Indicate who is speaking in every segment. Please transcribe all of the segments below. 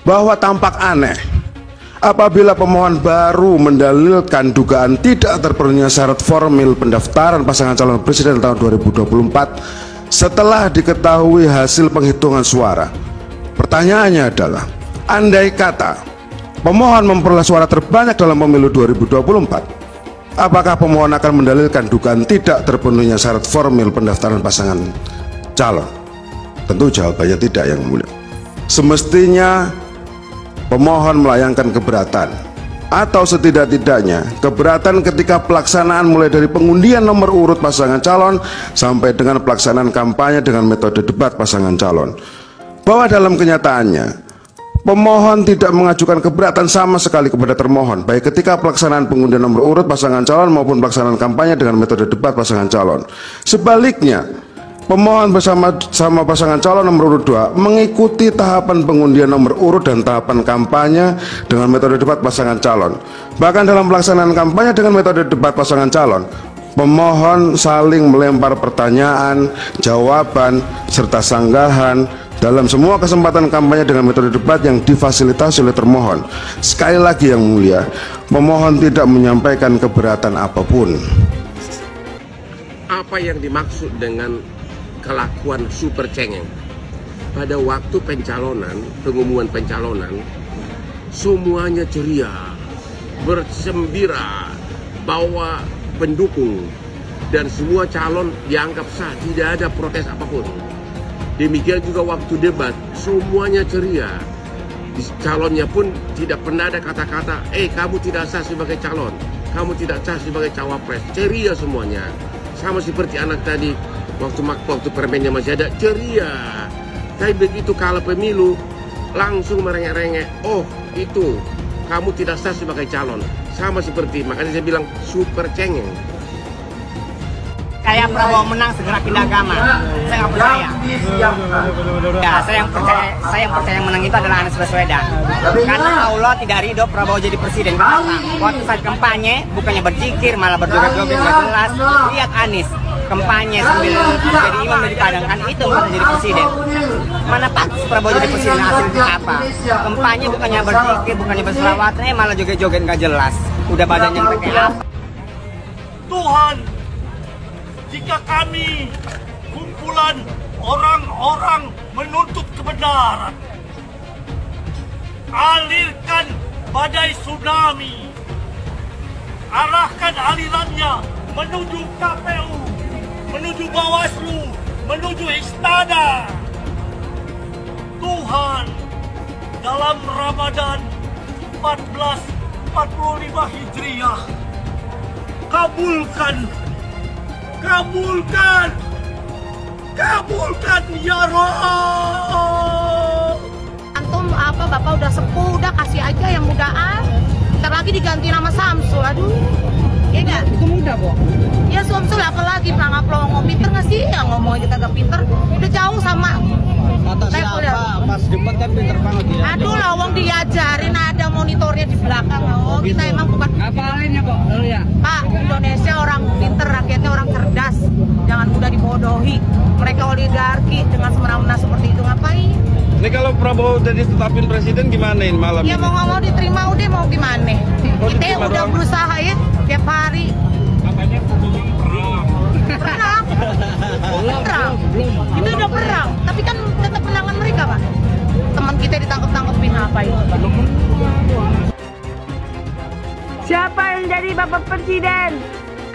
Speaker 1: bahwa tampak aneh apabila pemohon baru mendalilkan dugaan tidak terpenuhinya syarat formil pendaftaran pasangan calon presiden tahun 2024 setelah diketahui hasil penghitungan suara. Pertanyaannya adalah, andai kata pemohon memperoleh suara terbanyak dalam pemilu 2024, apakah pemohon akan mendalilkan dugaan tidak terpenuhinya syarat formil pendaftaran pasangan calon? Tentu jawabannya tidak, Yang Mulia. Semestinya pemohon melayangkan keberatan, atau setidak-tidaknya keberatan ketika pelaksanaan mulai dari pengundian nomor urut pasangan calon sampai dengan pelaksanaan kampanye dengan metode debat pasangan calon, bahwa dalam kenyataannya pemohon tidak mengajukan keberatan sama sekali kepada termohon, baik ketika pelaksanaan pengundian nomor urut pasangan calon maupun pelaksanaan kampanye dengan metode debat pasangan calon. Sebaliknya, pemohon bersama pasangan calon nomor urut 2 mengikuti tahapan pengundian nomor urut dan tahapan kampanye dengan metode debat pasangan calon. Bahkan dalam pelaksanaan kampanye dengan metode debat pasangan calon, pemohon saling melempar pertanyaan, jawaban, serta sanggahan dalam semua kesempatan kampanye dengan metode debat yang difasilitasi oleh termohon. Sekali lagi, Yang Mulia, pemohon tidak menyampaikan keberatan apapun.
Speaker 2: Apa yang dimaksud dengan kelakuan super cengeng? Pada waktu pencalonan, pengumuman pencalonan, semuanya ceria, bersembira, bawa pendukung, dan semua calon dianggap sah, tidak ada protes apapun. Demikian juga waktu debat, semuanya ceria. Calonnya pun tidak pernah ada kata-kata, kamu tidak sah sebagai calon, kamu tidak sah sebagai cawapres. Ceria semuanya. Sama seperti anak tadi, waktu permennya masih ada, ceria. Tapi begitu kalah pemilu, langsung merengek-rengek, oh itu, kamu tidak sah sebagai calon. Sama seperti, makanya saya bilang super cengeng.
Speaker 3: Kayak Prabowo menang segera pindah agama, saya nggak percaya. Ya, saya yang percaya yang menang itu adalah Anies Baswedan. Karena Allah tidak ridho Prabowo jadi presiden. Kenapa? Waktu saat kampanye bukannya berzikir malah berjoget-joget nggak jelas. Lihat Anies kampanye sambil jadi imam dari padang, kan itu bukan jadi presiden. Mana pantas Prabowo jadi presiden, hasilnya apa? Kampanye bukannya berzikir, bukannya berselawat, malah joget-joget nggak jelas. Udah badannya pakai apa?
Speaker 4: Tuhan, jika kami kumpulan orang-orang menuntut kebenaran, alirkan badai tsunami, arahkan alirannya menuju KPU, menuju Bawaslu, menuju Istana. Tuhan, dalam Ramadan 1445 Hijriah, kabulkan ya Roh.
Speaker 5: Antum apa, Bapak udah sepuh, udah kasih aja yang mudaan. Ntar lagi diganti nama Samsul, aduh. Iya nggak? Itu muda, Bu. Ya Samsul apalagi, pelangap pelongo. Pinter nggak sih? Yang ngomong aja kagak pinter. Udah jauh sama.
Speaker 3: Kata siapa? Pas debat kan pinter banget ya.
Speaker 5: Aduh, lawang diajarin, ada monitornya di belakang. Oh, kita emang bukan.
Speaker 3: Ngapalin ya kok, ya?
Speaker 5: Pak, Indonesia orang pinter, rakyatnya orang cerdas. Jangan mudah dibodohi. Mereka oligarki dengan semena-mena seperti itu, ngapain?
Speaker 6: Ini kalau Prabowo udah ditetapin presiden gimana ini malam
Speaker 5: ya,
Speaker 6: ini?
Speaker 5: Ya mau nggak mau diterima, udah mau gimana? Kita yang udah berusaha ya tiap hari.
Speaker 4: Katanya
Speaker 5: Perang. Itu udah perang, tapi kan tetap menangan mereka, Pak. Teman kita ditangkap-tangkepin apa itu?
Speaker 7: Siapa yang jadi Bapak Presiden?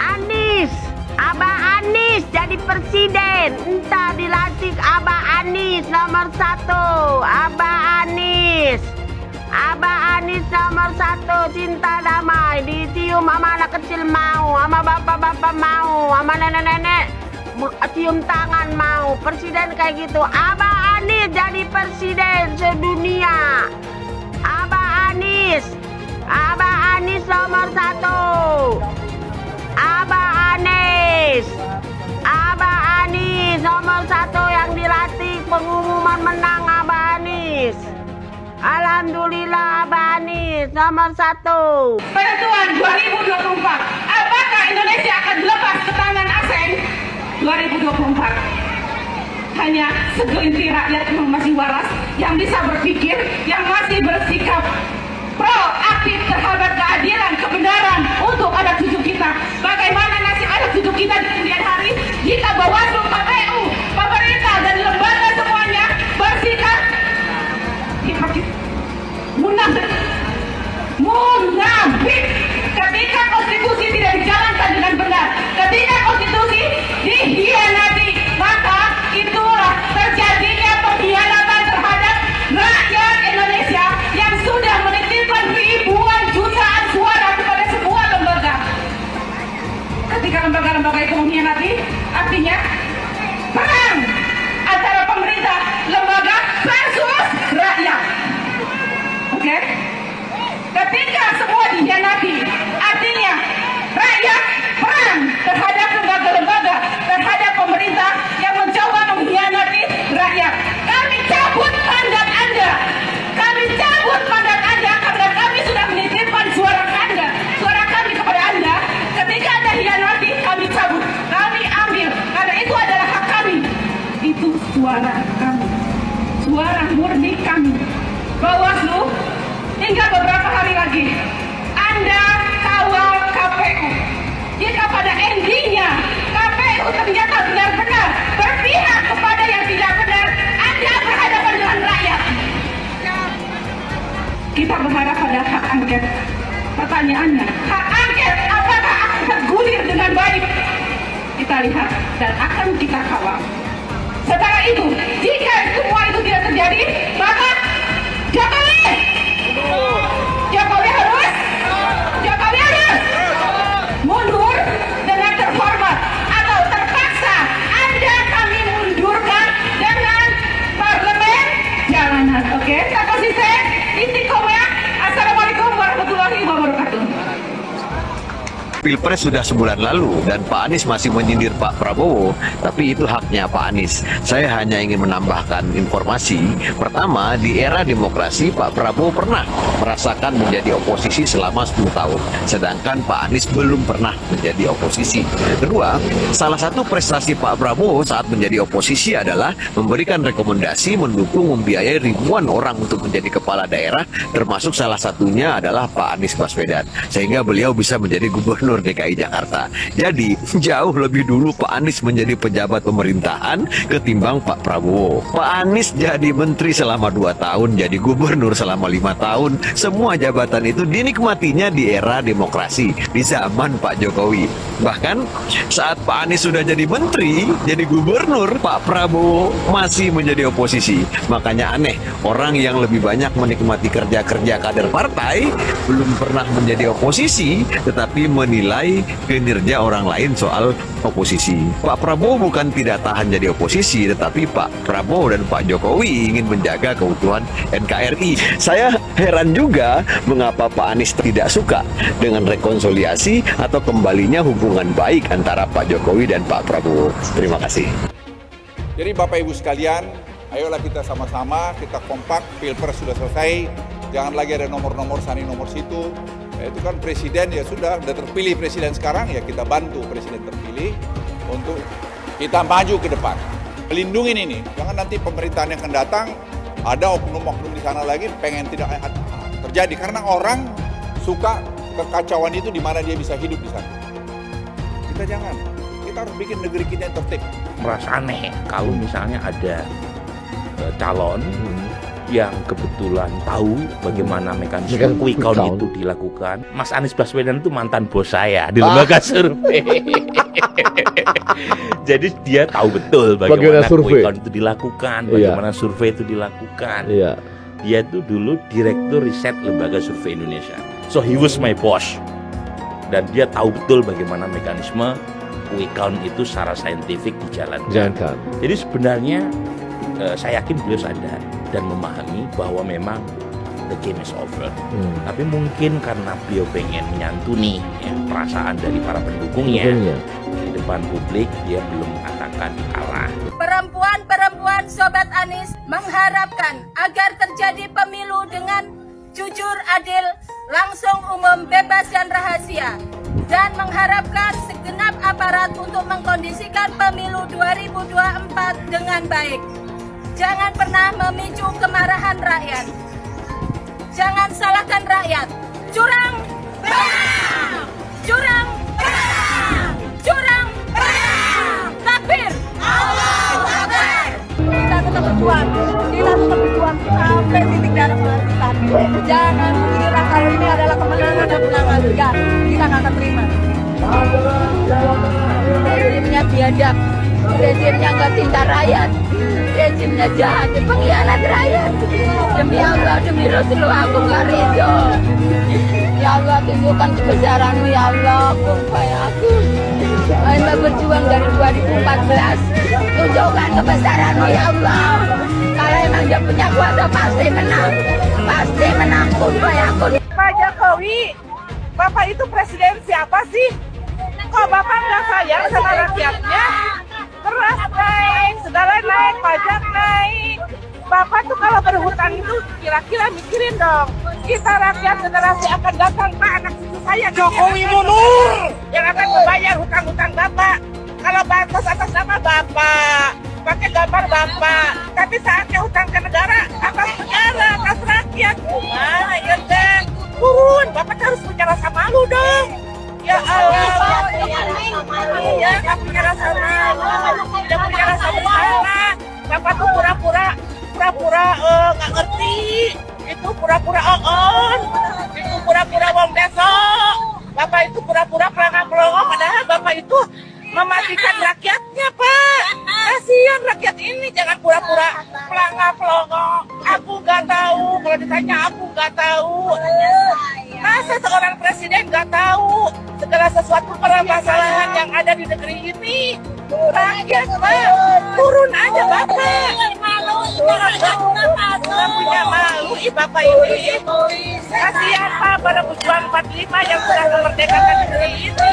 Speaker 7: Anies. Abah Anies jadi presiden. Entah dilantik Abah Anies nomor 1. Abah Anies. Abah Anies nomor 1. Cinta damai. Dicium sama anak kecil mau, sama bapak-bapak mau, sama nenek-nenek cium tangan mau. Presiden kayak gitu. Abah Anies jadi presiden sedunia. Abah Anies. Abah Anies nomor 1. Abah Anies. Abah Anies nomor 1 yang dilantik, pengumuman menang Abah Anies. Alhamdulillah Abah Anies nomor 1.
Speaker 8: Penentuan 2024, apakah Indonesia akan lepas ke tangan asing? 2024 hanya segelintir rakyat yang masih waras, yang bisa berpikir, yang masih munafik. Ketika konstitusi tidak dijalankan dengan benar, ketika konstitusi dihianati, maka itulah terjadinya pengkhianatan terhadap rakyat Indonesia yang sudah menitipkan ribuan jutaan suara kepada sebuah lembaga. Ketika lembaga-lembaga itu mengkhianati, artinya perang antara pemerintah, lembaga versus rakyat. Oke? Ketika semua dikhianati, artinya rakyat perang terhadap lembaga-lembaga, terhadap pemerintah yang mencoba mengkhianati rakyat. Kami cabut mandat Anda. Kami cabut mandat Anda karena kami sudah menitipkan suara Anda, suara kami kepada Anda. Ketika Anda hianati, kami cabut, kami ambil, karena itu adalah hak kami. Itu suara kami, suara murni kami. Bawaslu, tinggal beberapa hari lagi Anda kawal KPU. Jika pada endingnya KPU ternyata benar-benar berpihak kepada yang tidak benar, Anda berhadapan dengan rakyat. Kita berharap pada hak angket. Pertanyaannya, hak angket apakah akan tergulir dengan baik? Kita lihat dan akan kita kawal. Setelah itu, jika semua itu tidak terjadi, maka Jokowi harus mundur dengan terhormat, atau terpaksa Anda kami mundurkan dengan parlemen jalanan. Oke, tak konsisten, istiqomah. Assalamualaikum warahmatullahi wabarakatuh.
Speaker 9: Pilpres sudah sebulan lalu dan Pak Anies masih menyindir Pak Prabowo, tapi itu haknya Pak Anies. Saya hanya ingin menambahkan informasi. Pertama, di era demokrasi Pak Prabowo pernah merasakan menjadi oposisi selama 10 tahun, sedangkan Pak Anies belum pernah menjadi oposisi. Kedua, salah satu prestasi Pak Prabowo saat menjadi oposisi adalah memberikan rekomendasi, mendukung, membiayai ribuan orang untuk menjadi kepala daerah, termasuk salah satunya adalah Pak Anies Baswedan, sehingga beliau bisa menjadi gubernur DKI Jakarta. Jadi jauh lebih dulu Pak Anies menjadi pejabat pemerintahan ketimbang Pak Prabowo. Pak Anies jadi menteri selama 2 tahun, jadi gubernur selama 5 tahun. Semua jabatan itu dinikmatinya di era demokrasi, di zaman Pak Jokowi. Bahkan saat Pak Anies sudah jadi menteri, jadi gubernur, Pak Prabowo masih menjadi oposisi. Makanya aneh, orang yang lebih banyak menikmati kerja-kerja kader partai belum pernah menjadi oposisi, tetapi menilai kinerja orang lain soal oposisi. Pak Prabowo bukan tidak tahan jadi oposisi, tetapi Pak Prabowo dan Pak Jokowi ingin menjaga keutuhan NKRI. Saya heran juga mengapa Pak Anies tidak suka dengan rekonsiliasi atau kembalinya hubungan baik antara Pak Jokowi dan Pak Prabowo. Terima kasih.
Speaker 10: Jadi Bapak Ibu sekalian, ayolah kita sama-sama, kita kompak. Pilpres sudah selesai, jangan lagi ada nomor-nomor sana nomor situ. Itu kan presiden ya sudah terpilih presiden sekarang, ya kita bantu presiden terpilih untuk kita maju ke depan. Melindungi ini, jangan nanti pemerintahan yang akan datang ada oknum-oknum di sana lagi pengen tidak terjadi, karena orang suka kekacauan itu di mana dia bisa hidup di sana. Kita jangan, kita harus bikin negeri kita yang tertib.
Speaker 11: Merasa aneh kalau misalnya ada calon yang kebetulan tahu bagaimana mekanisme quick count itu dilakukan. Mas Anies Baswedan itu mantan bos saya di lembaga survei. Jadi dia tahu betul bagaimana quick count itu dilakukan, bagaimana survei itu dilakukan. Dia itu dulu direktur riset lembaga survei Indonesia. So he was my boss. Dan dia tahu betul bagaimana mekanisme quick count itu secara saintifik dijalankan. Jadi sebenarnya saya yakin beliau sadar dan memahami bahwa memang the game is over. Tapi mungkin karena beliau pengen menyantuni perasaan dari para pendukungnya di depan publik, dia belum mengatakan kalah.
Speaker 12: Perempuan-perempuan Sobat Anies mengharapkan agar terjadi pemilu dengan jujur, adil, langsung, umum, bebas dan rahasia, dan mengharapkan segenap aparat untuk mengkondisikan pemilu 2024 dengan baik. Jangan pernah memicu kemarahan rakyat. Jangan salahkan rakyat. Curang, bang! Curang, bang! Curang, bang! Takbir! Allahu Akbar! Kita tetap berjuang. Kita tetap berjuang sampai titik darah penghabisan. Jangan mengira
Speaker 8: Kalau ini adalah kemenangan dan kemenangan, ya kita nggak akan terima. Rezimnya biadab, rezimnya nggak cinta rakyat, rezimnya jahat, pengkhianat rakyat. Demi Allah, demi Rasulullah, aku nggak ridho. Ya Allah, tunjukkan kebesaran-Mu, ya Allah, supaya aku berjuang dari 2014. Tunjukkan kebesaran-Mu, ya Allah. Kalau emang dia punya kuasa, pasti menang. Pasti menang, supaya aku.
Speaker 13: Pak Jokowi, Bapak itu presiden siapa sih? Kok Bapak nggak sayang sama rakyatnya? Beras naik, segala naik, pajak naik. Bapak tuh kalau berhutang itu kira-kira mikirin dong. Kita rakyat generasi akan datang, Pak, anak cucu saya Jokowi mundur yang akan membayar hutang-hutang Bapak. Kalau bansos atas nama Bapak, pakai gambar Bapak, tapi saatnya hutang ke negara, atas negara, atas rakyat. Gimana ya deh? Turun, Bapak harus punya rasa malu dong. Ya Allah, ya nggak punya rasa malu, tidak punya rasa bersalah. Bapak tuh pura-pura nggak ngerti, itu pura-pura on, itu pura-pura wong besok. Bapak itu pura-pura pelangga-pelongo, padahal Bapak itu mematikan rakyatnya, Pak. Kasihan rakyat ini, jangan pura-pura pelangga-pelongo. Aku nggak tahu, kalau ditanya aku nggak tahu. Masa seorang presiden nggak tahu segala sesuatu permasalahan yang ada di negeri ini? Rakyat, Pak, turun aja Bapak. Nggak punya malu, Bapak ini. Kasihan, Pak, pada pejuang 45 yang sudah memerdekakan negeri ini.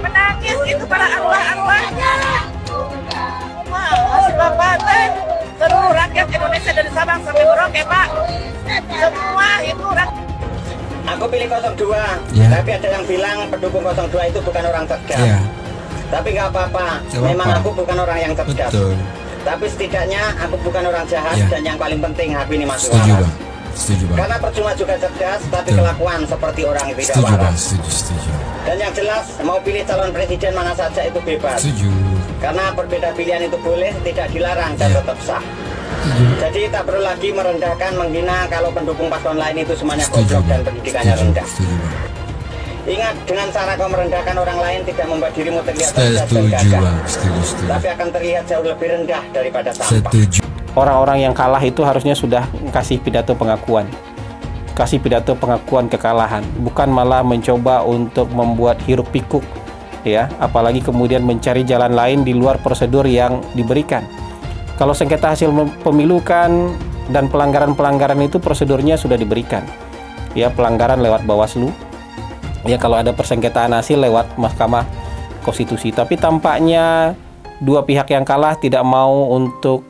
Speaker 13: Menangis itu para arwah-arwahnya. Masih Bapak, seluruh rakyat Indonesia dari Sabang sampai Merauke, Pak. Semua itu rakyat.
Speaker 3: Aku pilih 02, tapi ada yang bilang pendukung 02 itu bukan orang cerdas. Tapi nggak apa-apa, memang aku bukan orang yang cerdas.
Speaker 14: Betul.
Speaker 3: Tapi setidaknya aku bukan orang jahat, dan yang paling penting aku ini masuk
Speaker 14: Setuju,
Speaker 3: waras.
Speaker 14: Bang. Setuju, Bang.
Speaker 3: Karena percuma juga cerdas, tapi
Speaker 14: Betul.
Speaker 3: kelakuan seperti orang yang tidak
Speaker 14: Setuju, Bang.
Speaker 3: waras.
Speaker 14: Setuju.
Speaker 3: Dan yang jelas, mau pilih calon presiden mana saja itu bebas.
Speaker 14: Setuju.
Speaker 3: Karena berbeda pilihan itu boleh, tidak dilarang dan tetap sah. Jadi tak perlu lagi merendahkan, menghina kalau pendukung paslon lain itu semuanya goblok dan pendidikannya rendah. Ingat, dengan cara kau merendahkan orang lain tidak membuat dirimu terlihat cerdas dan gagah, tapi akan terlihat jauh lebih rendah daripada sampah.
Speaker 15: Orang-orang yang kalah itu harusnya sudah kasih pidato pengakuan. Kasih pidato pengakuan kekalahan, bukan malah mencoba untuk membuat hiruk pikuk, ya, apalagi kemudian mencari jalan lain di luar prosedur yang diberikan. Kalau sengketa hasil pemilu kan dan pelanggaran-pelanggaran itu prosedurnya sudah diberikan. Ya, pelanggaran lewat Bawaslu. Ya, kalau ada persengketaan hasil lewat Mahkamah Konstitusi. Tapi tampaknya dua pihak yang kalah tidak mau untuk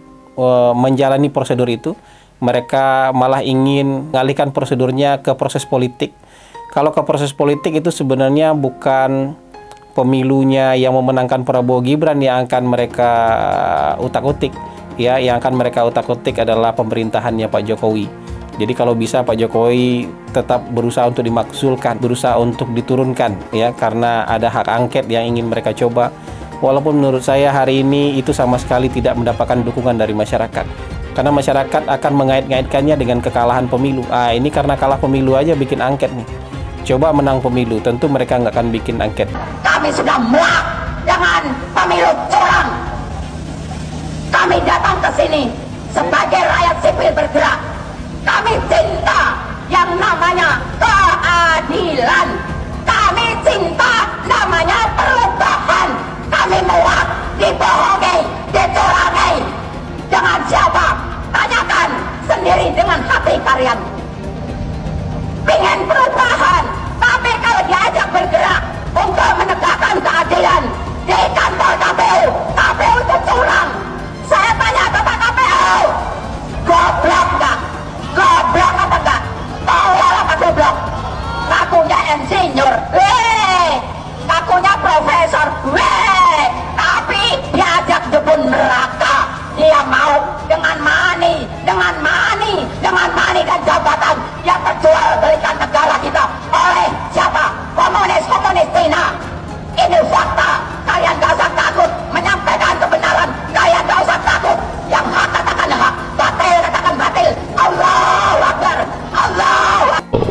Speaker 15: menjalani prosedur itu. Mereka malah ingin mengalihkan prosedurnya ke proses politik. Kalau ke proses politik itu sebenarnya bukan pemilunya yang memenangkan Prabowo Gibran yang akan mereka utak-utik. Ya, yang akan mereka utak-utik adalah pemerintahannya Pak Jokowi. Jadi kalau bisa Pak Jokowi tetap berusaha untuk dimakzulkan, berusaha untuk diturunkan, ya, karena ada hak angket yang ingin mereka coba. Walaupun menurut saya hari ini itu sama sekali tidak mendapatkan dukungan dari masyarakat. Karena masyarakat akan mengait-ngaitkannya dengan kekalahan pemilu. Ini karena kalah pemilu aja bikin angket nih. Coba menang pemilu, tentu mereka nggak akan bikin angket.
Speaker 16: Kami sudah muak dengan pemilu curang. Kami datang ke sini sebagai rakyat sipil bergerak. Kami cinta yang namanya keadilan. Kami cinta namanya perubahan. Kami muak dibohongi, dicurangi. Dengan siapa? Tanyakan sendiri dengan hati kalian. Pengen perubahan, tapi kalau diajak bergerak untuk menegakkan keadilan di kantor KPU, KPU itu curang. Saya tanya Bapak KPU, goblok nggak? Goblok apa enggak? Tolol apa goblok? Ngakunya insinyur, ngakunya profesor, tapi diajak jebun neraka. Dia mau dengan money dan jabatan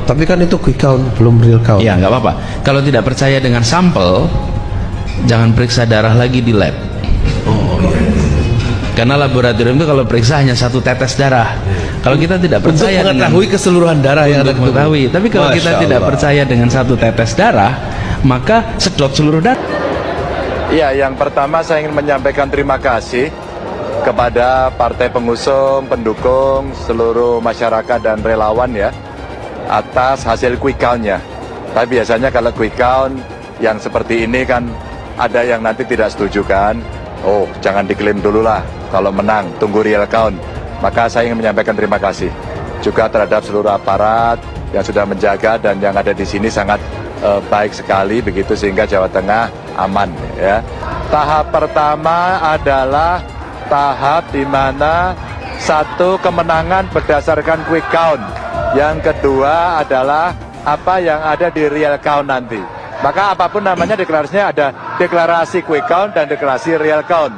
Speaker 14: Tapi kan itu quick count, belum real count.
Speaker 17: Ya nggak apa-apa. Kalau tidak percaya dengan sampel, jangan periksa darah lagi di lab.
Speaker 14: Oh iya.
Speaker 17: Karena laboratorium itu kalau periksa hanya 1 tetes darah. Kalau kita tidak percaya
Speaker 14: untuk mengetahui keseluruhan darah yang ada
Speaker 17: mengetahui. Tapi kalau kita tidak percaya dengan 1 tetes darah, maka sedot seluruh darah.
Speaker 18: Iya, yang pertama saya ingin menyampaikan terima kasih kepada partai pengusung, pendukung, seluruh masyarakat dan relawan ya atas hasil quick count-nya. Tapi biasanya kalau quick count yang seperti ini kan ada yang nanti tidak setuju kan. Oh, jangan diklaim dulu lah kalau menang, tunggu real count. Maka saya ingin menyampaikan terima kasih juga terhadap seluruh aparat yang sudah menjaga dan yang ada di sini sangat baik sekali begitu sehingga Jawa Tengah aman ya. Tahap pertama adalah tahap di mana 1 kemenangan berdasarkan quick count. Yang kedua adalah apa yang ada di real count nanti. Maka apapun namanya deklarasinya ada deklarasi quick count dan deklarasi real count.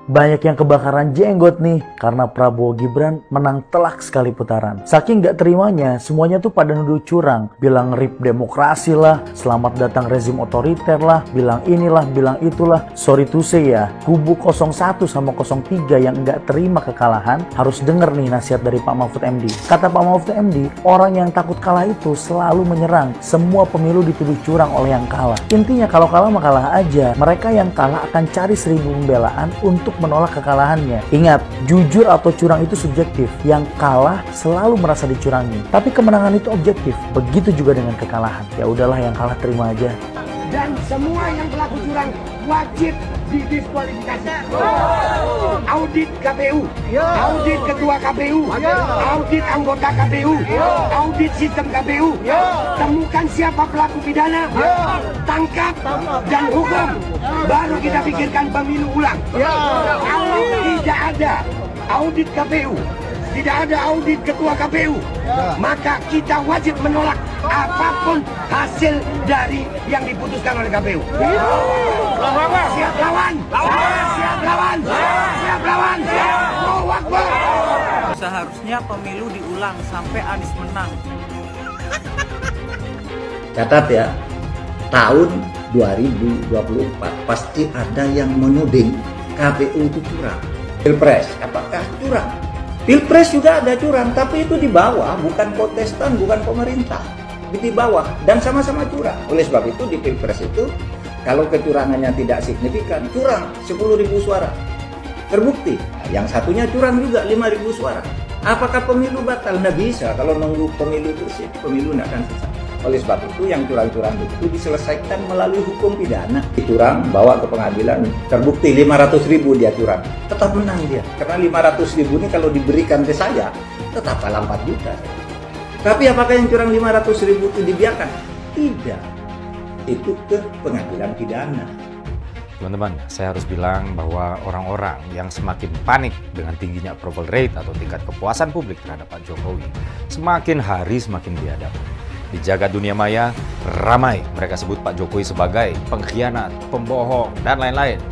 Speaker 19: Banyak yang kebakaran jenggot nih karena Prabowo Gibran menang telak sekali putaran. Saking gak terimanya, semuanya tuh pada nuduh curang. Bilang rip demokrasi lah, selamat datang rezim otoriter lah, bilang inilah, bilang itulah. Sorry to say ya, kubu 01 sama 03 yang gak terima kekalahan harus denger nih nasihat dari Pak Mahfud MD. Kata Pak Mahfud MD, orang yang takut kalah itu selalu menyerang. Semua pemilu dituduh curang oleh yang kalah. Intinya kalau kalah mah kalah aja. Mereka yang kalah akan cari 1000 pembelaan untuk menolak kekalahannya. Ingat, jujur atau curang itu subjektif. Yang kalah selalu merasa dicurangi. Tapi kemenangan itu objektif. Begitu juga dengan kekalahan. Ya udahlah, yang kalah terima aja.
Speaker 20: Dan semua yang pelaku curang wajib didiskualifikasi. Audit KPU, audit ketua KPU, audit anggota KPU, audit sistem KPU. Temukan siapa pelaku pidana, tangkap dan hukum. Baru kita pikirkan pemilu ulang. Kalau tidak ada audit KPU, tidak ada audit ketua KPU, maka kita wajib menolak apapun hasil dari yang diputuskan oleh KPU. Siap lawan, siap lawan, siap lawan, Allahu Akbar.
Speaker 21: Seharusnya pemilu diulang sampai Anies menang.
Speaker 22: Catat ya, tahun 2024 pasti ada yang menuding KPU itu curang. Pilpres, apakah curang? Pilpres juga ada curang, tapi itu di bawah, bukan kontestan, bukan pemerintah. Di bawah, dan sama-sama curang. Oleh sebab itu di Pilpres itu, kalau kecurangannya tidak signifikan, curang 10.000 suara. Terbukti, yang satunya curang juga 5.000 suara. Apakah pemilu batal? Nggak bisa, kalau nunggu pemilu bersih, pemilu nggak akan selesai. Oleh sebab itu, yang curang-curang itu diselesaikan melalui hukum pidana. Curang, bawa ke pengadilan, terbukti 500.000 dia curang. Tetap menang dia, karena 500.000 ini kalau diberikan ke saya, tetap kalah 4 juta. Tapi apakah yang curang 500.000 itu dibiarkan? Tidak. Itu ke pengadilan pidana.
Speaker 23: Teman-teman, saya harus bilang bahwa orang-orang yang semakin panik dengan tingginya approval rate atau tingkat kepuasan publik terhadap Pak Jokowi, semakin hari semakin biadab. Di jagat dunia maya, ramai mereka sebut Pak Jokowi sebagai pengkhianat, pembohong, dan lain-lain.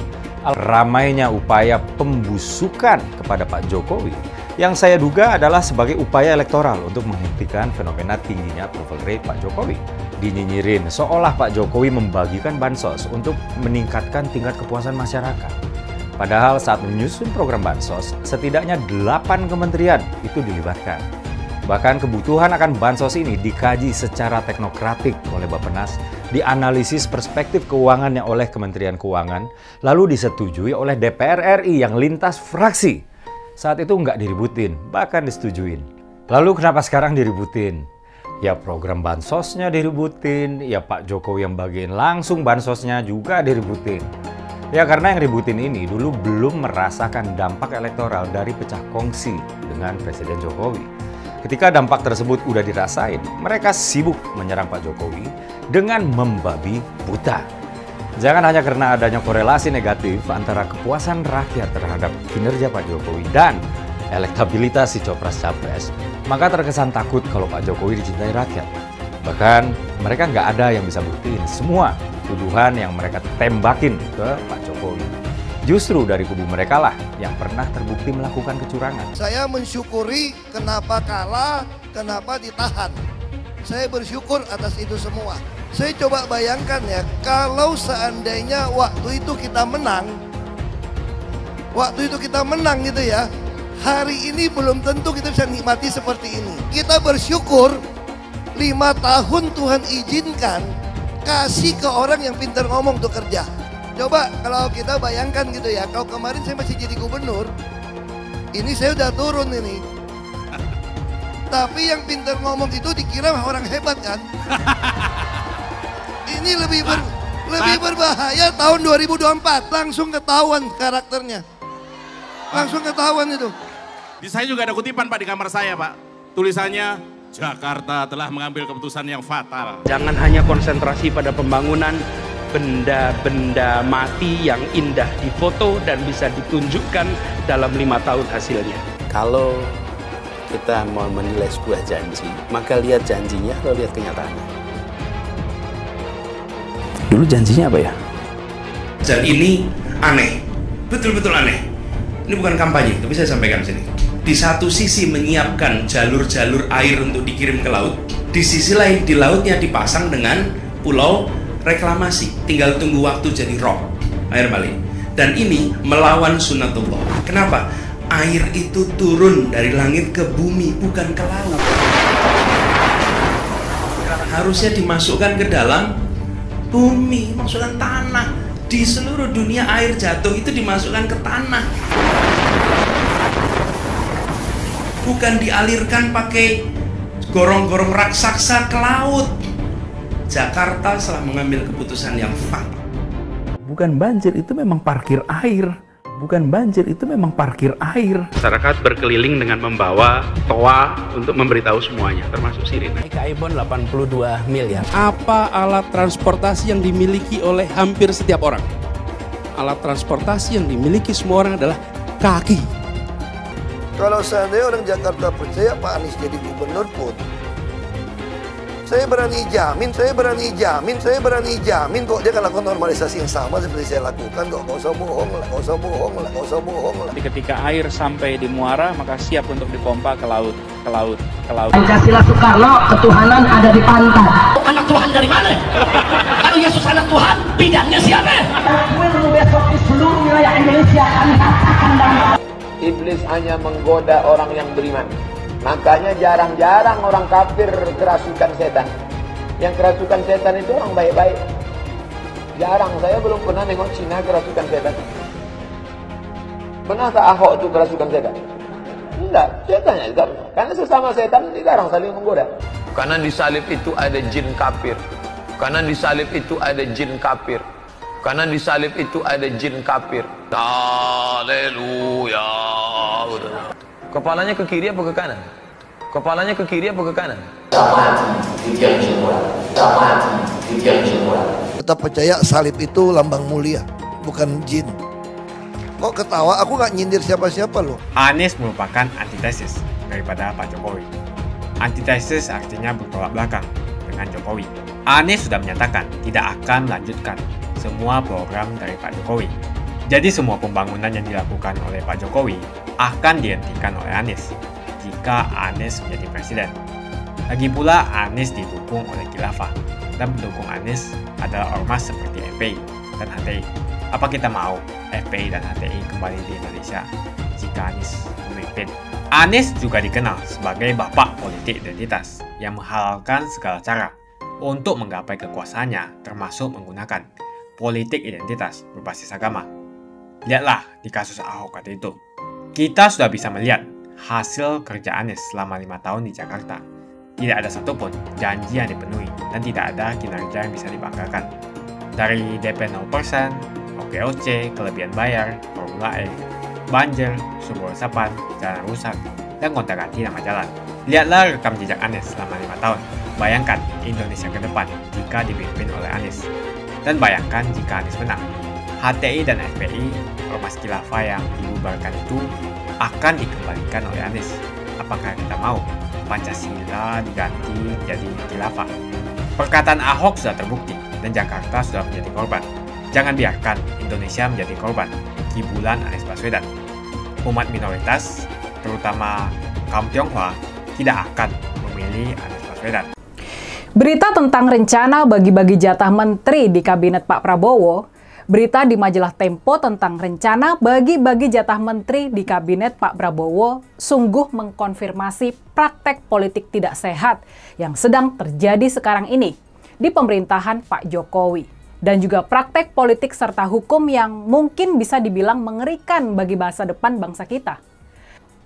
Speaker 23: Ramainya upaya pembusukan kepada Pak Jokowi yang saya duga adalah sebagai upaya elektoral untuk menghentikan fenomena tingginya approval rate Pak Jokowi. Dinyinyirin seolah Pak Jokowi membagikan bansos untuk meningkatkan tingkat kepuasan masyarakat. Padahal saat menyusun program bansos, setidaknya 8 kementerian itu dilibatkan. Bahkan kebutuhan akan bansos ini dikaji secara teknokratik oleh Bappenas, dianalisis perspektif keuangannya oleh Kementerian Keuangan, lalu disetujui oleh DPR RI yang lintas fraksi. Saat itu nggak diributin, bahkan disetujuin. Lalu kenapa sekarang diributin? Ya program bansosnya diributin, ya Pak Jokowi yang bagiin langsung bansosnya juga diributin. Ya karena yang ributin ini dulu belum merasakan dampak elektoral dari pecah kongsi dengan Presiden Jokowi. Ketika dampak tersebut udah dirasain, mereka sibuk menyerang Pak Jokowi dengan membabi buta. Jangan hanya karena adanya korelasi negatif antara kepuasan rakyat terhadap kinerja Pak Jokowi dan elektabilitas si Copras-Capres, maka terkesan takut kalau Pak Jokowi dicintai rakyat. Bahkan mereka nggak ada yang bisa buktiin semua tuduhan yang mereka tembakin ke Pak Jokowi. Justru dari kubu mereka lah yang pernah terbukti melakukan kecurangan.
Speaker 24: Saya mensyukuri kenapa kalah, kenapa ditahan.
Speaker 1: Saya bersyukur atas itu semua. Saya coba bayangkan ya, kalau seandainya waktu itu kita menang gitu ya, hari ini belum tentu kita bisa nikmati seperti ini. Kita bersyukur 5 tahun Tuhan izinkan kasih ke orang yang pintar ngomong untuk kerja. Coba kalau kita bayangkan gitu ya, kalau kemarin saya masih jadi gubernur, ini saya udah turun ini. Tapi yang pintar ngomong itu dikira orang hebat kan? Ini lebih berbahaya tahun 2024, langsung ketahuan karakternya. Langsung ketahuan itu.
Speaker 2: Di saya juga ada kutipan Pak di kamar saya Pak. Tulisannya, Jakarta telah mengambil keputusan yang fatal.
Speaker 6: Jangan hanya konsentrasi pada pembangunan benda-benda mati yang indah difoto dan bisa ditunjukkan dalam 5 tahun hasilnya.
Speaker 24: Kalau kita mau menilai sebuah janji, maka lihat janjinya atau lihat kenyataannya.
Speaker 6: Dulu janjinya apa ya?
Speaker 25: Dan ini aneh, betul-betul aneh. Ini bukan kampanye, tapi saya sampaikan sini. Di satu sisi menyiapkan jalur-jalur air untuk dikirim ke laut, di sisi lain di lautnya dipasang dengan pulau reklamasi, tinggal tunggu waktu jadi rob, air balik. Dan ini melawan sunatullah. Kenapa? Air itu turun dari langit ke bumi, bukan ke laut. Harusnya dimasukkan ke dalam bumi, masukkan tanah. Di seluruh dunia air jatuh itu dimasukkan ke tanah. Bukan dialirkan pakai gorong-gorong raksasa ke laut. Jakarta telah mengambil keputusan yang fatal.
Speaker 6: Bukan banjir, itu memang parkir air. Bukan banjir, itu memang parkir air. Masyarakat berkeliling dengan membawa toa untuk memberitahu semuanya, termasuk sirine.
Speaker 24: Kaibon 82 miliar.
Speaker 6: Apa alat transportasi yang dimiliki oleh hampir setiap orang? Alat transportasi yang dimiliki semua orang adalah kaki.
Speaker 1: Kalau seandainya orang Jakarta percaya Pak Anies jadi gubernur pun, saya berani jamin kok dia akan lakukan normalisasi yang sama seperti saya lakukan kok. Gak usah bohong lah.
Speaker 6: Ketika air sampai di muara, maka siap untuk dipompa ke laut.
Speaker 16: Pancasila Soekarno, ketuhanan ada di pantai.
Speaker 20: Anak Tuhan dari mana? Kalau Yesus anak Tuhan, bidangnya siapa?
Speaker 16: Besok di seluruh wilayah Indonesia kami katakan damai.
Speaker 26: Iblis hanya menggoda orang yang beriman. Makanya jarang-jarang orang kafir kerasukan setan. Yang kerasukan setan itu orang baik-baik. Jarang, saya belum pernah nengok Cina kerasukan setan. Pernah tak Ahok itu kerasukan setan? Enggak, setannya juga. Karena sesama setan dilarang saling menggoda.
Speaker 27: Karena di salib itu ada jin kafir. Karena di salib itu ada jin kafir. Karena di salib itu ada jin kafir. Haleluya. Kepalanya ke kiri apa ke kanan? Kepalanya ke kiri apa ke kanan?
Speaker 1: Tetap percaya salib itu lambang mulia, bukan jin. Kok ketawa? Aku nggak nyindir siapa-siapa loh.
Speaker 28: Anies merupakan antitesis daripada Pak Jokowi. Antitesis artinya bertolak belakang dengan Jokowi. Anies sudah menyatakan tidak akan melanjutkan semua program dari Pak Jokowi. Jadi semua pembangunan yang dilakukan oleh Pak Jokowi akan dihentikan oleh Anies jika Anies menjadi presiden. Lagi pula Anies didukung oleh khilafah dan pendukung Anies adalah ormas seperti FPI dan HTI. Apa kita mau FPI dan HTI kembali di Indonesia jika Anies memimpin? Anies juga dikenal sebagai bapak politik identitas yang menghalalkan segala cara untuk menggapai kekuasaannya, termasuk menggunakan politik identitas berbasis agama. Lihatlah di kasus Ahok waktu itu. Kita sudah bisa melihat hasil kerja Anies selama 5 tahun di Jakarta. Tidak ada satupun janji yang dipenuhi dan tidak ada kinerja yang bisa dibanggakan. Dari DP 0%, OKOC, kelebihan bayar, Formula E, banjir, sumber resapan, jalan rusak, dan gonta-ganti nama jalan. Lihatlah rekam jejak Anies selama 5 tahun. Bayangkan Indonesia ke depan jika dipimpin oleh Anies. Dan bayangkan jika Anies menang. HTI dan FPI, ormas khilafah yang dibubarkan itu akan dikembalikan oleh Anies. Apakah kita mau Pancasila diganti jadi khilafah? Perkataan Ahok sudah terbukti dan Jakarta sudah menjadi korban. Jangan biarkan Indonesia menjadi korban kibulan Anies Baswedan. Umat minoritas, terutama kaum Tionghoa, tidak akan memilih Anies Baswedan.
Speaker 4: Berita tentang rencana bagi-bagi jatah menteri di kabinet Pak Prabowo, berita di majalah Tempo tentang rencana bagi-bagi jatah menteri di kabinet Pak Prabowo sungguh mengkonfirmasi praktek politik tidak sehat yang sedang terjadi sekarang ini di pemerintahan Pak Jokowi. Dan juga praktek politik serta hukum yang mungkin bisa dibilang mengerikan bagi masa depan bangsa kita.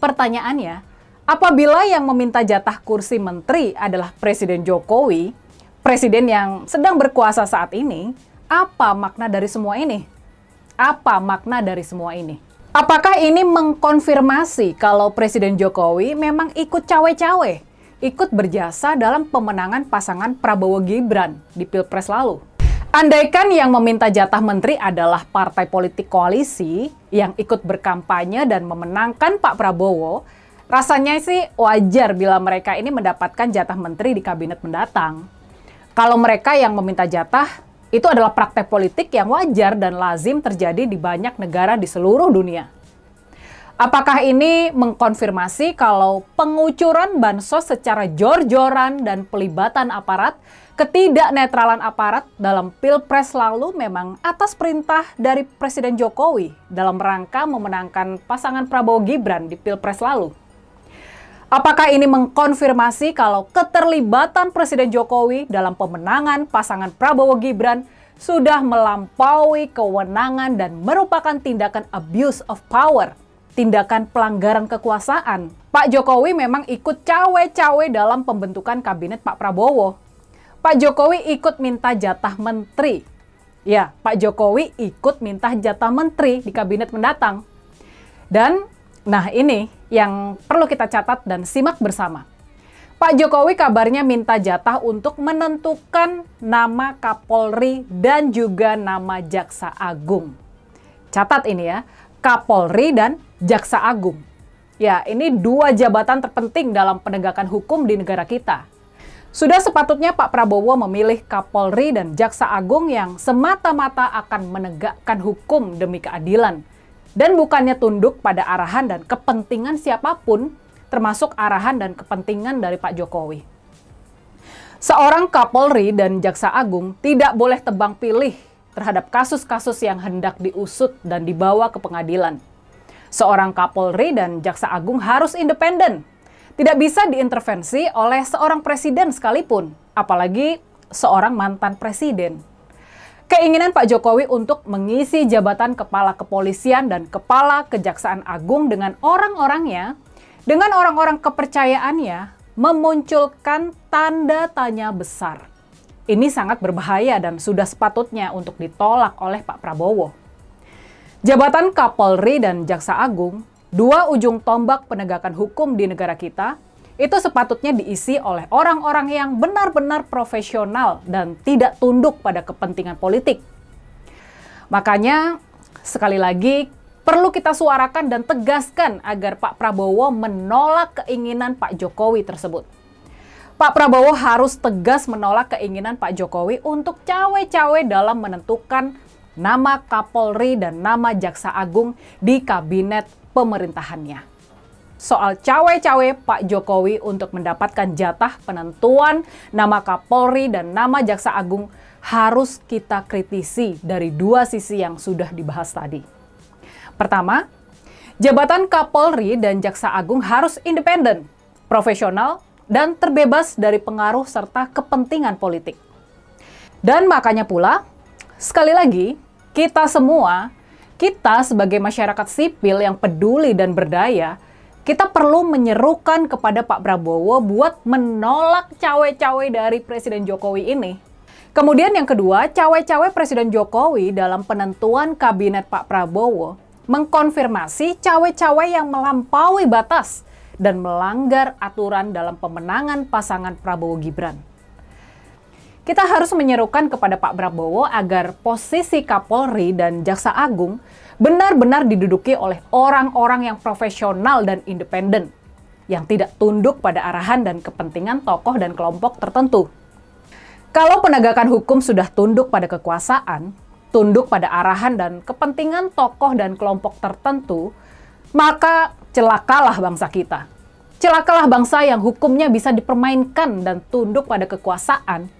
Speaker 4: Pertanyaannya, apabila yang meminta jatah kursi menteri adalah Presiden Jokowi, presiden yang sedang berkuasa saat ini, apa makna dari semua ini? Apa makna dari semua ini? Apakah ini mengkonfirmasi kalau Presiden Jokowi memang ikut cawe-cawe, ikut berjasa dalam pemenangan pasangan Prabowo Gibran di Pilpres lalu? Andaikan yang meminta jatah menteri adalah partai politik koalisi yang ikut berkampanye dan memenangkan Pak Prabowo, rasanya sih wajar bila mereka ini mendapatkan jatah menteri di kabinet mendatang. Kalau mereka yang meminta jatah, itu adalah praktek politik yang wajar dan lazim terjadi di banyak negara di seluruh dunia. Apakah ini mengkonfirmasi kalau pengucuran bansos secara jor-joran dan pelibatan aparat, ketidaknetralan aparat dalam Pilpres lalu memang atas perintah dari Presiden Jokowi dalam rangka memenangkan pasangan Prabowo Gibran di Pilpres lalu? Apakah ini mengkonfirmasi kalau keterlibatan Presiden Jokowi dalam pemenangan pasangan Prabowo Gibran sudah melampaui kewenangan dan merupakan tindakan abuse of power, tindakan pelanggaran kekuasaan? Pak Jokowi memang ikut cawe-cawe dalam pembentukan kabinet Pak Prabowo. Pak Jokowi ikut minta jatah menteri. Ya, Pak Jokowi ikut minta jatah menteri di kabinet mendatang. Dan, nah ini yang perlu kita catat dan simak bersama. Pak Jokowi kabarnya minta jatah untuk menentukan nama Kapolri dan juga nama Jaksa Agung. Catat ini ya, Kapolri dan Jaksa Agung. Ya, ini dua jabatan terpenting dalam penegakan hukum di negara kita. Sudah sepatutnya Pak Prabowo memilih Kapolri dan Jaksa Agung yang semata-mata akan menegakkan hukum demi keadilan. Dan bukannya tunduk pada arahan dan kepentingan siapapun, termasuk arahan dan kepentingan dari Pak Jokowi. Seorang Kapolri dan Jaksa Agung tidak boleh tebang pilih terhadap kasus-kasus yang hendak diusut dan dibawa ke pengadilan. Seorang Kapolri dan Jaksa Agung harus independen. Tidak bisa diintervensi oleh seorang presiden sekalipun, apalagi seorang mantan presiden. Keinginan Pak Jokowi untuk mengisi jabatan Kepala Kepolisian dan Kepala Kejaksaan Agung dengan orang-orangnya, dengan orang-orang kepercayaannya, memunculkan tanda tanya besar. Ini sangat berbahaya dan sudah sepatutnya untuk ditolak oleh Pak Prabowo. Jabatan Kapolri dan Jaksa Agung, dua ujung tombak penegakan hukum di negara kita, itu sepatutnya diisi oleh orang-orang yang benar-benar profesional dan tidak tunduk pada kepentingan politik. Makanya, sekali lagi, perlu kita suarakan dan tegaskan agar Pak Prabowo menolak keinginan Pak Jokowi tersebut. Pak Prabowo harus tegas menolak keinginan Pak Jokowi untuk cawe-cawe dalam menentukan nama Kapolri dan nama Jaksa Agung di kabinet pemerintahannya. Soal cawe-cawe Pak Jokowi untuk mendapatkan jatah penentuan nama Kapolri dan nama Jaksa Agung harus kita kritisi dari dua sisi yang sudah dibahas tadi. Pertama, jabatan Kapolri dan Jaksa Agung harus independen, profesional, dan terbebas dari pengaruh serta kepentingan politik. Dan makanya pula, sekali lagi, kita semua, kita sebagai masyarakat sipil yang peduli dan berdaya, kita perlu menyerukan kepada Pak Prabowo buat menolak cawe-cawe dari Presiden Jokowi ini. Kemudian yang kedua, cawe-cawe Presiden Jokowi dalam penentuan kabinet Pak Prabowo mengkonfirmasi cawe-cawe yang melampaui batas dan melanggar aturan dalam pemenangan pasangan Prabowo Gibran. Kita harus menyerukan kepada Pak Prabowo agar posisi Kapolri dan Jaksa Agung benar-benar diduduki oleh orang-orang yang profesional dan independen, yang tidak tunduk pada arahan dan kepentingan tokoh dan kelompok tertentu. Kalau penegakan hukum sudah tunduk pada kekuasaan, tunduk pada arahan dan kepentingan tokoh dan kelompok tertentu, maka celakalah bangsa kita. Celakalah bangsa yang hukumnya bisa dipermainkan dan tunduk pada kekuasaan.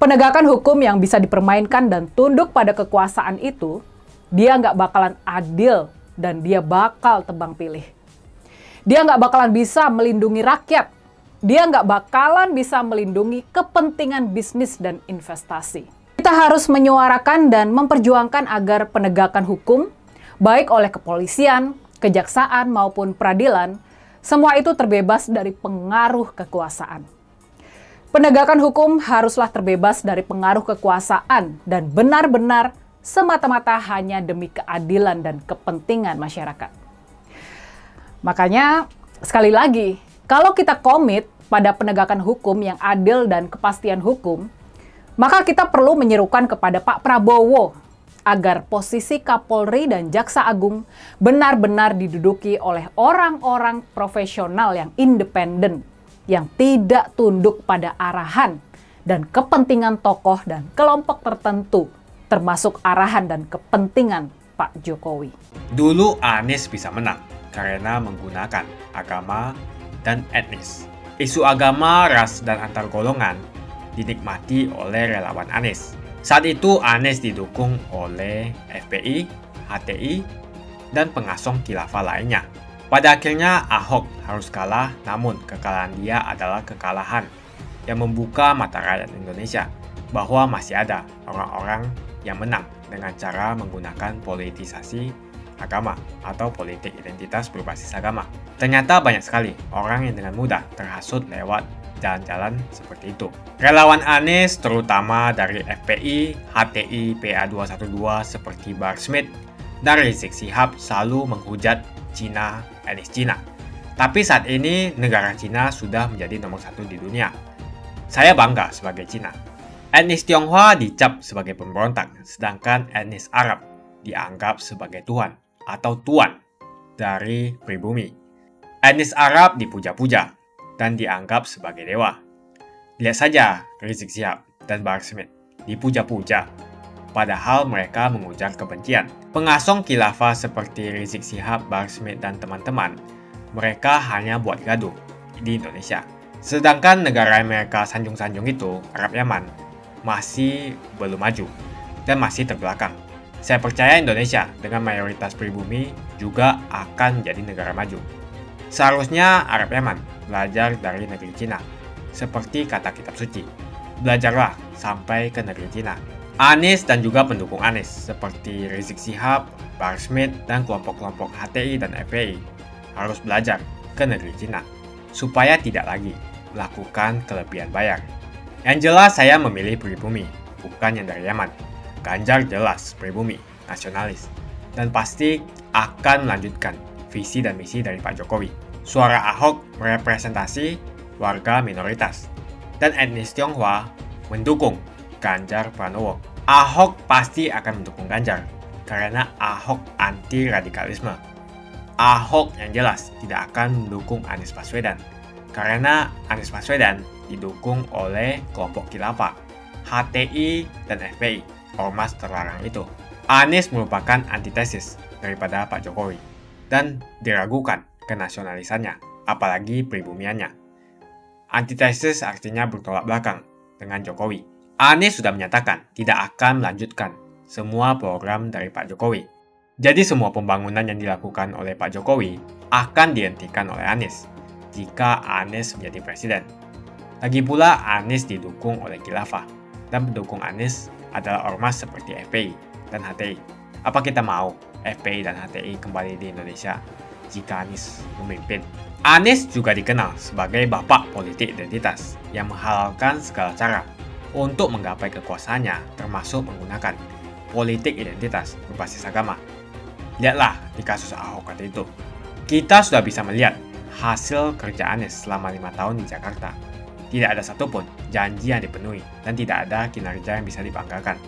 Speaker 4: Penegakan hukum yang bisa dipermainkan dan tunduk pada kekuasaan itu, dia nggak bakalan adil dan dia bakal tebang pilih. Dia nggak bakalan bisa melindungi rakyat. Dia nggak bakalan bisa melindungi kepentingan bisnis dan investasi. Kita harus menyuarakan dan memperjuangkan agar penegakan hukum, baik oleh kepolisian, kejaksaan maupun peradilan, semua itu terbebas dari pengaruh kekuasaan. Penegakan hukum haruslah terbebas dari pengaruh kekuasaan dan benar-benar semata-mata hanya demi keadilan dan kepentingan masyarakat. Makanya, sekali lagi, kalau kita komit pada penegakan hukum yang adil dan kepastian hukum, maka kita perlu menyerukan kepada Pak Prabowo agar posisi Kapolri dan Jaksa Agung benar-benar diduduki oleh orang-orang profesional yang independen, yang tidak tunduk pada arahan dan kepentingan tokoh dan kelompok tertentu, termasuk arahan dan kepentingan Pak Jokowi.
Speaker 28: Dulu Anies bisa menang karena menggunakan agama dan etnis. Isu agama, ras, dan antar golongan dinikmati oleh relawan Anies. Saat itu Anies didukung oleh FPI, HTI, dan pengasong khilafah lainnya. Pada akhirnya Ahok harus kalah, namun kekalahan dia adalah kekalahan yang membuka mata rakyat Indonesia bahwa masih ada orang-orang yang menang dengan cara menggunakan politisasi agama atau politik identitas berbasis agama. Ternyata banyak sekali orang yang dengan mudah terhasut lewat jalan-jalan seperti itu. Relawan Anies terutama dari FPI, HTI, PA212 seperti Bahar Smith dan Rizik Syihab selalu menghujat Cina, etnis Cina. Tapi saat ini negara Cina sudah menjadi nomor 1 di dunia. Saya bangga sebagai Cina. Etnis Tionghoa dicap sebagai pemberontak, sedangkan etnis Arab dianggap sebagai Tuhan atau tuan dari pribumi. Etnis Arab dipuja-puja dan dianggap sebagai dewa. Lihat saja Rizik Syihab dan Bahar Smith dipuja-puja, padahal mereka mengujar kebencian. Pengasong khilafah seperti Rizik Syihab, Bahar Smith, dan teman-teman, mereka hanya buat gaduh di Indonesia. Sedangkan negara yang mereka sanjung-sanjung itu, Arab Yaman, masih belum maju dan masih terbelakang. Saya percaya Indonesia dengan mayoritas pribumi juga akan menjadi negara maju. Seharusnya Arab Yaman belajar dari negeri Cina. Seperti kata kitab suci, belajarlah sampai ke negeri Cina. Anies dan juga pendukung Anies seperti Rizik Syihab, Bahar Smith, dan kelompok-kelompok HTI dan FPI harus belajar ke negeri Cina supaya tidak lagi melakukan kelebihan bayar. Yang jelas saya memilih pribumi, bukan yang dari Yaman. Ganjar jelas pribumi, nasionalis, dan pasti akan melanjutkan visi dan misi dari Pak Jokowi. Suara Ahok merepresentasi warga minoritas, dan etnis Tionghoa mendukung Ganjar Pranowo. Ahok pasti akan mendukung Ganjar, karena Ahok anti radikalisme. Ahok yang jelas tidak akan mendukung Anies Baswedan, karena Anies Baswedan didukung oleh kelompok khilafah, HTI, dan FPI, ormas terlarang itu. Anies merupakan antitesis daripada Pak Jokowi, dan diragukan kenasionalisannya, apalagi pribumiannya. Antitesis artinya bertolak belakang dengan Jokowi. Anies sudah menyatakan tidak akan melanjutkan semua program dari Pak Jokowi. Jadi semua pembangunan yang dilakukan oleh Pak Jokowi akan dihentikan oleh Anies jika Anies menjadi presiden. Lagi pula Anies didukung oleh khilafah, dan pendukung Anies adalah ormas seperti FPI dan HTI. Apa kita mau FPI dan HTI kembali di Indonesia jika Anies memimpin? Anies juga dikenal sebagai bapak politik identitas yang menghalalkan segala cara untuk menggapai kekuasaannya, termasuk menggunakan politik identitas berbasis agama. Lihatlah di kasus Ahok waktu itu. Kita sudah bisa melihat hasil kerja Anies selama 5 tahun di Jakarta. Tidak ada satupun janji yang dipenuhi dan tidak ada kinerja yang bisa dibanggakan.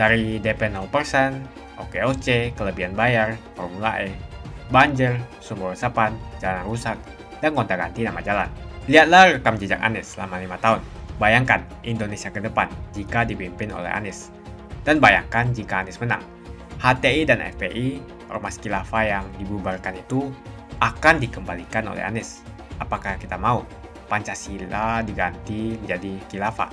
Speaker 28: Dari DP 0%, OKOC, kelebihan bayar, Formula E, banjir, sumber resapan, jalan rusak, dan gonta-ganti nama jalan. Lihatlah rekam jejak Anies selama 5 tahun. Bayangkan Indonesia ke depan jika dipimpin oleh Anies. Dan bayangkan jika Anies menang. HTI dan FPI, ormas khilafah yang dibubarkan itu, akan dikembalikan oleh Anies. apakah kita mau Pancasila diganti menjadi khilafah?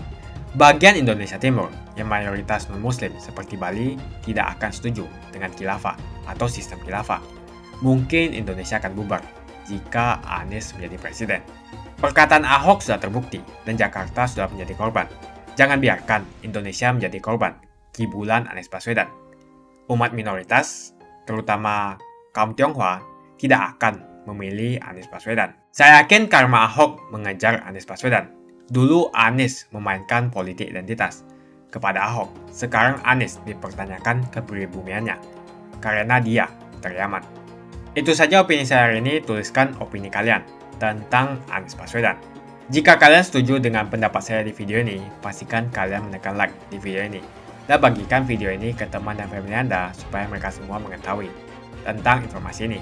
Speaker 28: Bagian Indonesia Timur yang mayoritas non-muslim seperti Bali tidak akan setuju dengan khilafah atau sistem khilafah. Mungkin Indonesia akan bubar jika Anies menjadi presiden. Perkataan Ahok sudah terbukti dan Jakarta sudah menjadi korban. Jangan biarkan Indonesia menjadi korban kibulan Anies Baswedan. Umat minoritas, terutama kaum Tionghoa, tidak akan memilih Anies Baswedan. Saya yakin karma Ahok mengejar Anies Baswedan. Dulu Anies memainkan politik identitas kepada Ahok. Sekarang Anies dipertanyakan kepribumiannya karena dia teriaman. Itu saja opini saya hari ini. Tuliskan opini kalian tentang Anies Baswedan. Jika kalian setuju dengan pendapat saya di video ini, pastikan kalian menekan like di video ini dan bagikan video ini ke teman dan family Anda supaya mereka semua mengetahui tentang informasi ini.